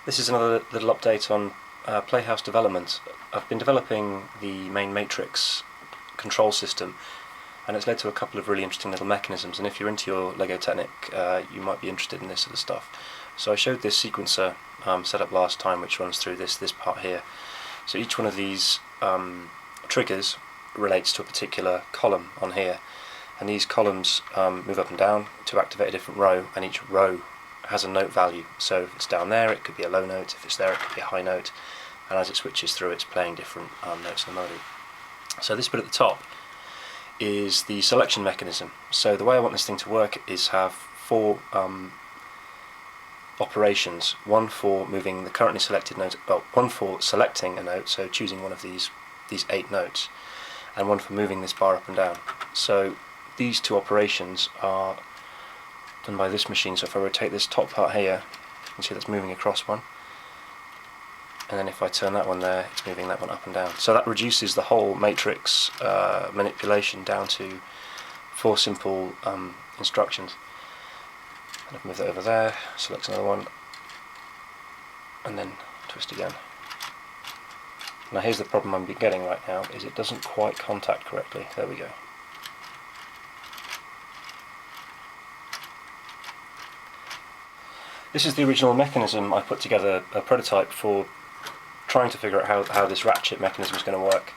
This is another little update on Playhouse development. I've been developing the main matrix control system, and it's led to a couple of really interesting little mechanisms, and if you're into your Lego Technic you might be interested in this sort of stuff. So I showed this sequencer set up last time, which runs through this part here. So each one of these triggers relates to a particular column on here, and these columns move up and down to activate a different row, and each row has a note value. So if it's down there it could be a low note, if it's there it could be a high note, and as it switches through it's playing different notes in the melody. So this bit at the top is the selection mechanism. So the way I want this thing to work is have four operations, one for moving the currently selected note, well, one for selecting a note, so choosing one of these 8 notes, and one for moving this bar up and down. So these two operations are done by this machine. So if I rotate this top part here, you can see that's moving across one, and then if I turn that one there, it's moving that one up and down. So that reduces the whole matrix manipulation down to 4 simple instructions. And I've moved that over there, select another one, and then twist again. Now here's the problem I'm getting right now, is it doesn't quite contact correctly. There we go. This is the original mechanism I put together, a prototype for trying to figure out how this ratchet mechanism is going to work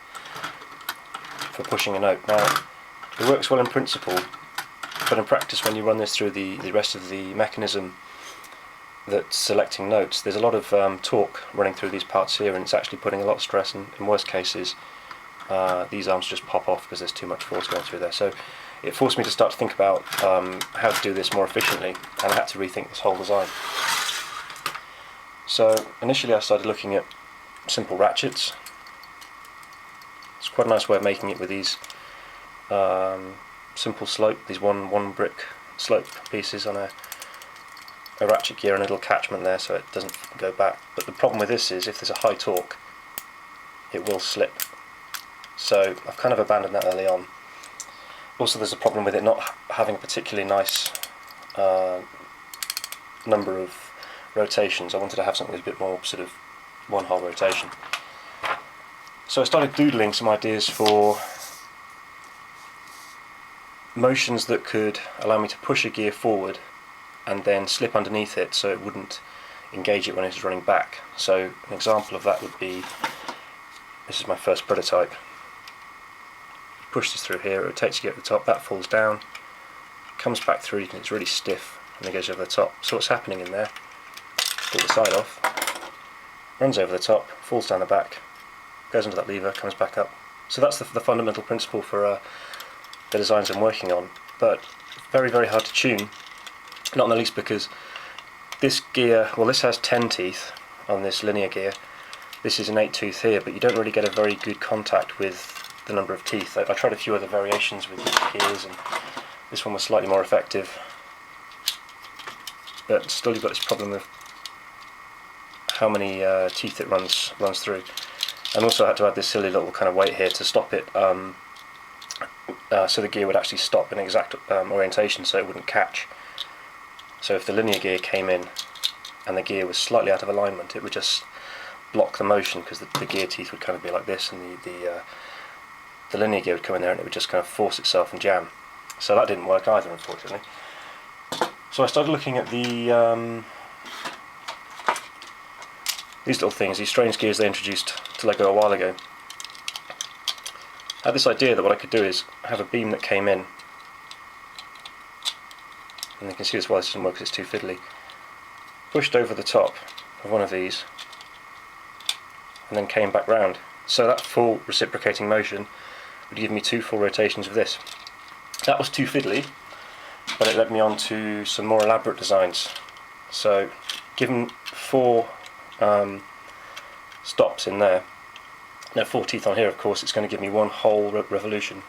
for pushing a note. Now, it works well in principle, but in practice when you run this through the rest of the mechanism that's selecting notes, there's a lot of torque running through these parts here, and it's actually putting a lot of stress, and in worst cases these arms just pop off because there's too much force going through there. So it forced me to start to think about how to do this more efficiently, and I had to rethink this whole design. So initially I started looking at simple ratchets. It's quite a nice way of making it with these simple slope, these one brick slope pieces on a ratchet gear and a little catchment there so it doesn't go back. But the problem with this is if there's a high torque it will slip. So I've kind of abandoned that early on. Also there's a problem with it not having a particularly nice number of rotations. I wanted to have something with a bit more sort of one whole rotation. So I started doodling some ideas for motions that could allow me to push a gear forward and then slip underneath it so it wouldn't engage it when it's running back. So an example of that would be, this is my first prototype. Push this through here, it rotates to get to the top, that falls down, comes back through, it's really stiff, and then goes over the top. So what's happening in there, pull the side off, runs over the top, falls down the back, goes under that lever, comes back up. So that's the fundamental principle for the designs I'm working on, but very, very hard to tune, not in the least because this gear, well, this has 10 teeth on this linear gear, this is an 8 tooth here, but you don't really get a very good contact with the number of teeth. I tried a few other variations with these gears, and this one was slightly more effective, but still you've got this problem of how many teeth it runs through. And also I had to add this silly little kind of weight here to stop it, so the gear would actually stop in exact orientation so it wouldn't catch. So if the linear gear came in and the gear was slightly out of alignment, it would just block the motion because the gear teeth would kind of be like this, and the linear gear would come in there and it would just kind of force itself and jam. So that didn't work either, unfortunately. So I started looking at these little things, these strange gears they introduced to Lego a while ago. I had this idea that what I could do is have a beam that came in, and you can see this why this doesn't work because it's too fiddly, pushed over the top of one of these and then came back round. So that full reciprocating motion would give me 2 full rotations of this. That was too fiddly, but it led me on to some more elaborate designs. So given 4 stops in there, now 4 teeth on here, of course, it's going to give me 1 whole revolution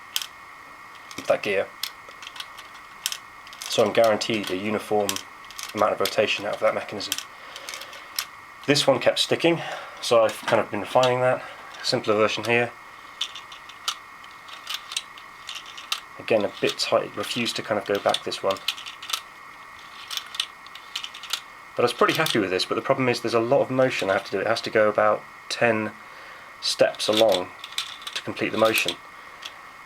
with that gear. So I'm guaranteed a uniform amount of rotation out of that mechanism. This one kept sticking, so I've kind of been refining that. Simpler version here. Again, a bit tight, refused to kind of go back, this one. But I was pretty happy with this, but the problem is there's a lot of motion I have to do. It has to go about 10 steps along to complete the motion.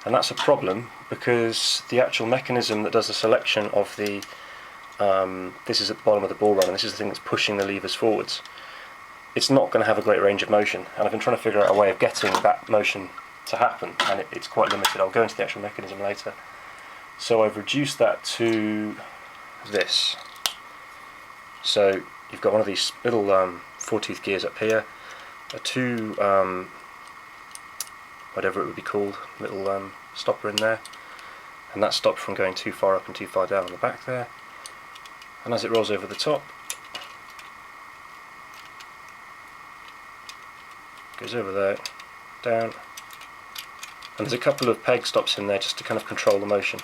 And that's a problem because the actual mechanism that does the selection of the, this is at the bottom of the ball run, and this is the thing that's pushing the levers forwards. It's not going to have a great range of motion, and I've been trying to figure out a way of getting that motion to happen, and it's quite limited. I'll go into the actual mechanism later. So I've reduced that to this. So you've got one of these little 4-tooth gears up here, two whatever it would be called, little stopper in there, and that stops from going too far up and too far down on the back there. And as it rolls over the top, goes over there, down, and there's a couple of peg stops in there just to kind of control the motion.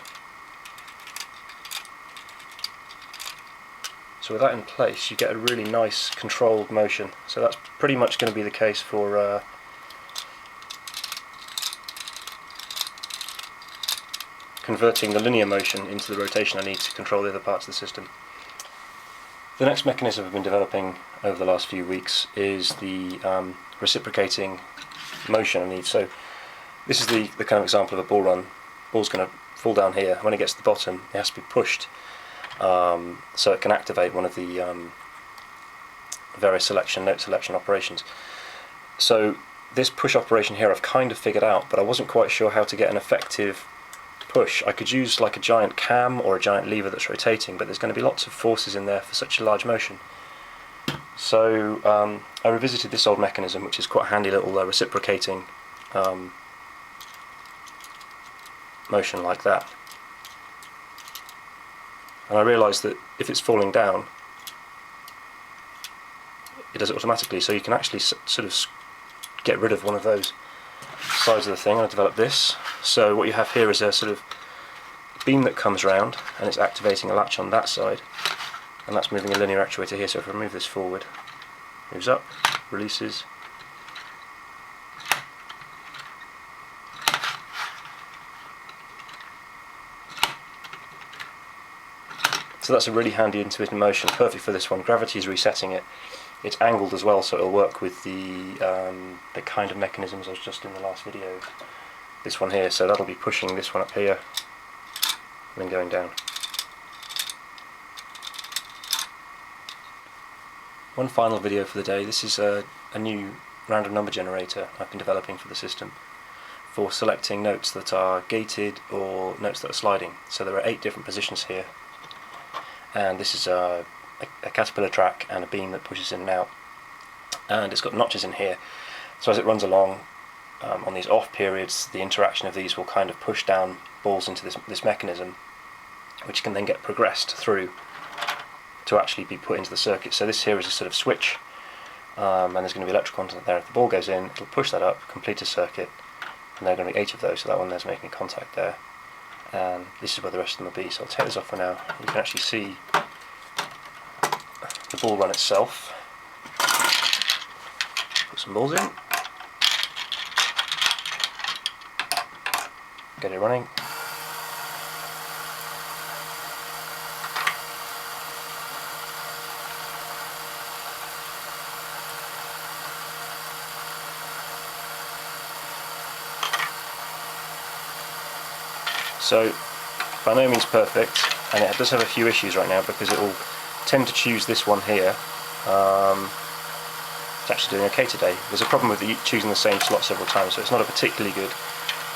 So with that in place, you get a really nice controlled motion. So that's pretty much going to be the case for converting the linear motion into the rotation I need to control the other parts of the system. The next mechanism I've been developing over the last few weeks is the reciprocating motion I need. So this is the kind of example of a ball run. Ball's going to fall down here. When it gets to the bottom, it has to be pushed so it can activate one of the various note selection operations. So this push operation here I've kind of figured out, but I wasn't quite sure how to get an effective push. I could use like a giant cam or a giant lever that's rotating, but there's going to be lots of forces in there for such a large motion. So I revisited this old mechanism, which is quite a handy little reciprocating motion like that. And I realised that if it's falling down, it does it automatically, so you can actually sort of get rid of one of those sides of the thing. I developed this. So what you have here is a sort of beam that comes round, and it's activating a latch on that side, and that's moving a linear actuator here. So if I move this forward, moves up, releases. So that's a really handy intermittent motion, perfect for this one. Gravity is resetting it. It's angled as well, so it'll work with the kind of mechanisms I was just in the last video. This one here, so that'll be pushing this one up here and then going down. One final video for the day. This is a new random number generator I've been developing for the system for selecting notes that are gated or notes that are sliding. So there are 8 different positions here, and this is a caterpillar track and a beam that pushes in and out, and it's got notches in here, so as it runs along on these off periods, the interaction of these will kind of push down balls into this mechanism, which can then get progressed through to actually be put into the circuit. So this here is a sort of switch, and there's going to be electrical content there. If the ball goes in, it'll push that up, complete a circuit, and there are going to be 8 of those, so that one there's making contact there, and this is where the rest of them will be. So I'll take this off for now. You can actually see the ball run itself. Put some balls in, get it running. So, by no means perfect, and it does have a few issues right now because it will tend to choose this one here. It's actually doing okay today. There's a problem with choosing the same slot several times, so it's not a particularly good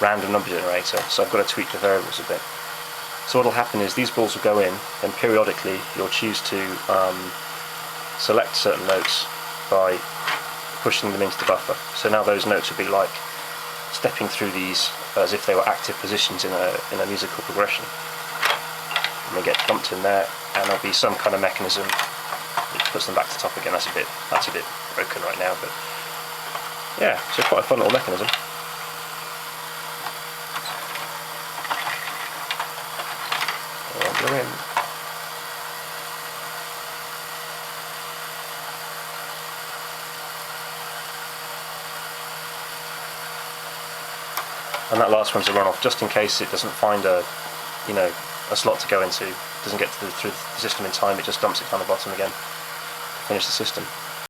random number generator, so I've got to tweak the variables a bit. So what will happen is these balls will go in, then periodically you'll choose to select certain notes by pushing them into the buffer. So now those notes will be like stepping through these as if they were active positions in a musical progression. And they get dumped in there, and there'll be some kind of mechanism that puts them back to top again. That's a bit broken right now, but yeah, so quite a fun little mechanism. Go in. And that last one's a run-off, just in case it doesn't find a slot to go into, doesn't get through the system in time, it just dumps it down the bottom again. finish the system.